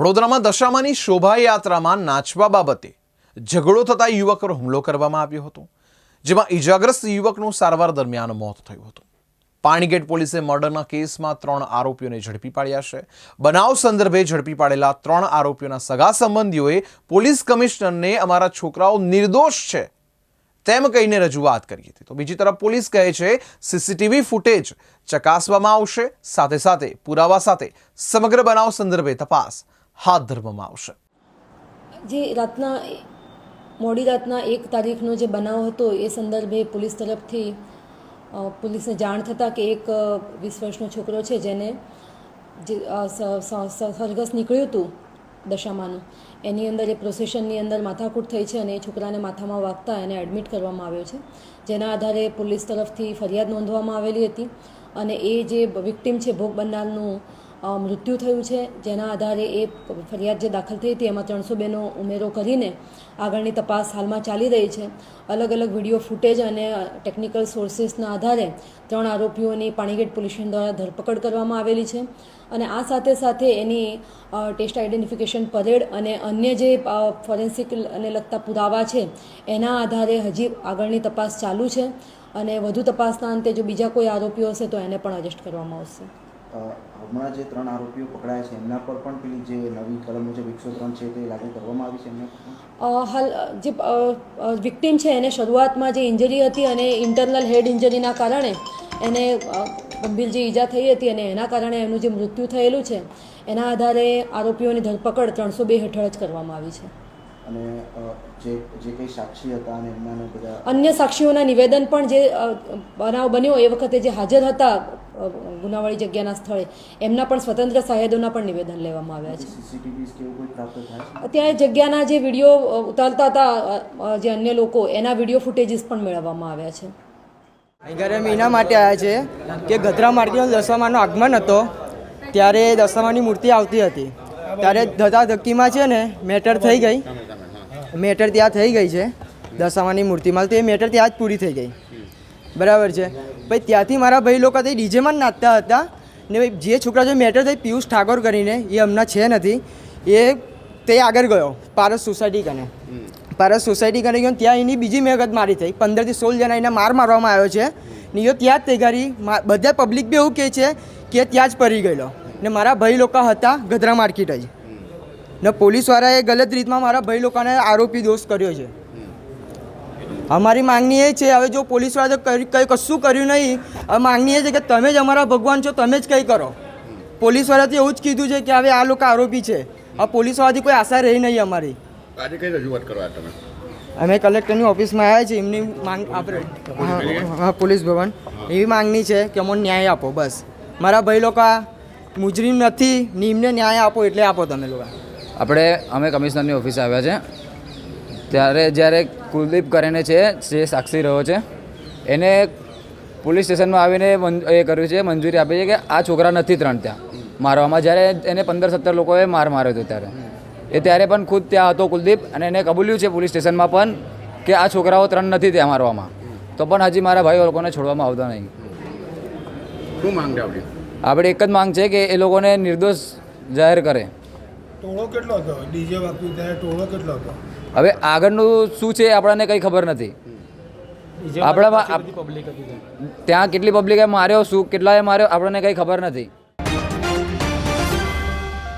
વડોદરામાં દશામાની શોભાયાત્રામાં નાચવા બાબતે ઝઘડો થતા યુવક પર હુમલો કરવામાં આવ્યો હતો, જેમાં ઈજાગ્રસ્ત યુવકનું સારવાર દરમિયાન મોત થયું હતું. પાણીગેટ પોલીસે મર્ડરના કેસમાં 3 આરોપીઓને ઝડપી પાડ્યા છે. બનાવ સંદર્ભે ઝડપી પાડેલા 3 આરોપીઓના સગા સંબંધીઓએ પોલીસ કમિશનરને અમારા છોકરાઓ નિર્દોષ છે તેમ કહીને રજૂઆત કરી હતી. તો બીજી તરફ પોલીસ કહે છે સીસીટીવી ફૂટેજ ચકાસવામાં આવશે, સાથે સાથે પુરાવા સાથે સમગ્ર બનાવ સંદર્ભે તપાસ હાથ ધરવામાં આવશે. જે મોડી રાતના 1 તારીખનો જે બનાવ હતો એ સંદર્ભે પોલીસ તરફથી પોલીસને જાણ થતાં કે એક 20 વર્ષનો છોકરો છે જેને જે સરઘસ નીકળ્યું હતું દશામાનું, એની અંદર એ પ્રોસેશનની અંદર માથાકૂટ થઈ છે અને એ છોકરાને માથામાં વાગતા એને એડમિટ કરવામાં આવ્યો છે, જેના આધારે પોલીસ તરફથી ફરિયાદ નોંધવામાં આવેલી હતી અને એ જે વિક્ટિમ છે ભોગ બનનારનું મૃત્યુ થયું છે, જેના આધારે એ ફરિયાદ જે દાખલ થઈ હતી એમાં 302નો ઉમેરો કરીને આગળની તપાસ હાલમાં ચાલી રહી છે. અલગ અલગ વિડીયો ફૂટેજ અને ટેકનિકલ સોર્સિસના આધારે 3 આરોપીઓની પાણીગેટ પોલીસ સ્ટેશન દ્વારા ધરપકડ કરવામાં આવેલી છે અને આ સાથે સાથે એની ટેસ્ટ આઇડેન્ટિફિકેશન પરેડ અને અન્ય જે ફોરેન્સિક અને લગતા પુરાવા છે એના આધારે હજી આગળની તપાસ ચાલુ છે અને વધુ તપાસના અંતે જો બીજા કોઈ આરોપીઓ હશે તો એને પણ અરેસ્ટ કરવામાં આવશે. હમણાં જે 3 આરોપીઓ પકડાયા છે એમના પર પણ પેલી જે નવી કલમ મુજબ 103 છે તે લાગુ કરવામાં આવી છે એમને? હાલ જે વિક્ટિમ છે એને શરૂઆતમાં જે ઇન્જરી હતી અને ઇન્ટરનલ હેડ ઇન્જરીના કારણે એને ગંભીર જે ઈજા થઈ હતી અને એના કારણે એનું જે મૃત્યુ થયેલું છે એના આધારે આરોપીઓની ધરપકડ 302 હેઠળ જ કરવામાં આવી છે. અને જે કંઈ સાક્ષી હતા અને એમના બધા અન્ય સાક્ષીઓના નિવેદન પણ જે બનાવ બન્યો એ વખતે જે હાજર હતા ગુનાવાળી જગ્યાના સ્થળે એમના પણ સ્વતંત્ર સાહેદોના પણ નિવેદન લેવામાં આવ્યા છે. સીસીટીવી કે એવું કોઈ પ્રાપ્ત થાય છે? અત્યારે જગ્યાના જે વિડીયો ઉતારતા હતા જે અન્ય લોકો એના વિડીયો ફૂટેજીસ પણ મેળવવામાં આવ્યા છે. અહીં અમે એના માટે આવ્યા છે કે ગધરા માર્કેટનો દશામાનું આગમન હતો ત્યારે દશામાની મૂર્તિ આવતી હતી ત્યારે ધક્કાધક્કીમાં છે ને મેટર થઈ ગઈ, મેટર ત્યાં થઈ ગઈ છે દશામાની મૂર્તિમાં, તો એ મેટર ત્યાં જ પૂરી થઈ ગઈ. બરાબર છે. પછી ત્યાંથી મારા ભાઈ લોકો તે ડીજેમાં જ નાચતા હતા ને જે છોકરા જો મેટર થઈ પિયુષ ઠાકોર કરીને એ હમણાં છે નથી, એ તે આગળ ગયો પારસ સોસાયટી કને, પારસ સોસાયટી કને ગયો ત્યાં એની બીજી મેગત મારી થઈ. 15 થી 16 જણા એને મારવામાં આવ્યો છે ને એ ત્યાં જ થઈ ગઈ. બધા પબ્લિક બી એવું કહે છે કે ત્યાં જ પડી ગયેલો ને મારા ભાઈ લોકો હતા ગધરા માર્કેટ જ ને પોલીસવાળાએ ગલત રીતમાં મારા ભાઈ લોકોને આરોપી દોષ કર્યો છે. અમારી માંગણી એ છે હવે જો પોલીસવાળા કંઈ કશું કર્યું નહીં, હવે માંગણી એ છે કે તમે જ અમારા ભગવાન છો, તમે જ કંઈ કરો. પોલીસવાળાથી એવું જ કીધું છે કે હવે આ લોકો આરોપી છે, હવે પોલીસવાળાથી કોઈ આશા રહી નહીં અમારી. આજે કઈ રજૂઆત કરવા તમે? અમે કલેક્ટરની ઓફિસમાં આવ્યા છીએ, એમની માંગ આપણે હા પોલીસ ભવન એવી માંગણી છે કે અમને ન્યાય આપો. બસ મારા ભાઈ લોકો મુજરીમ નથી ને એમને ન્યાય આપો એટલે આપો તમે લોકો. અમે કમિશનરની ઓફિસે આવ્યા છે ત્યારે જ્યારે કુલદીપ કરીને છે જે સાક્ષી રહ્યો છે એને પોલીસ સ્ટેશનમાં આવીને એ કર્યું છે, મંજૂરી આપી છે કે આ છોકરા નથી 3 ત્યાં મારવામાં. જ્યારે એને 15-17 લોકોએ માર્યો હતો ત્યારે પણ ખુદ ત્યાં હતો કુલદીપ અને એને કબૂલ્યું છે પોલીસ સ્ટેશનમાં પણ કે આ છોકરાઓ 3 નથી ત્યાં મારવામાં, તો પણ હજી મારા ભાઈ લોકોને છોડવામાં આવતા નહીં. શું માંગ છે આપણી? આપણે એક જ માંગ છે કે એ લોકોને નિર્દોષ જાહેર કરે. ટોળો કેટલો હતો? ડીજે વાગ્યું ત્યારે ટોળો કેટલો હતો? હવે આગળનું શું છે આપણને કંઈ ખબર નથી. આપણામાં ત્યાં કેટલી પબ્લિકે માર્યો, શું કેટલાએ માર્યો આપણને કંઈ ખબર નથી.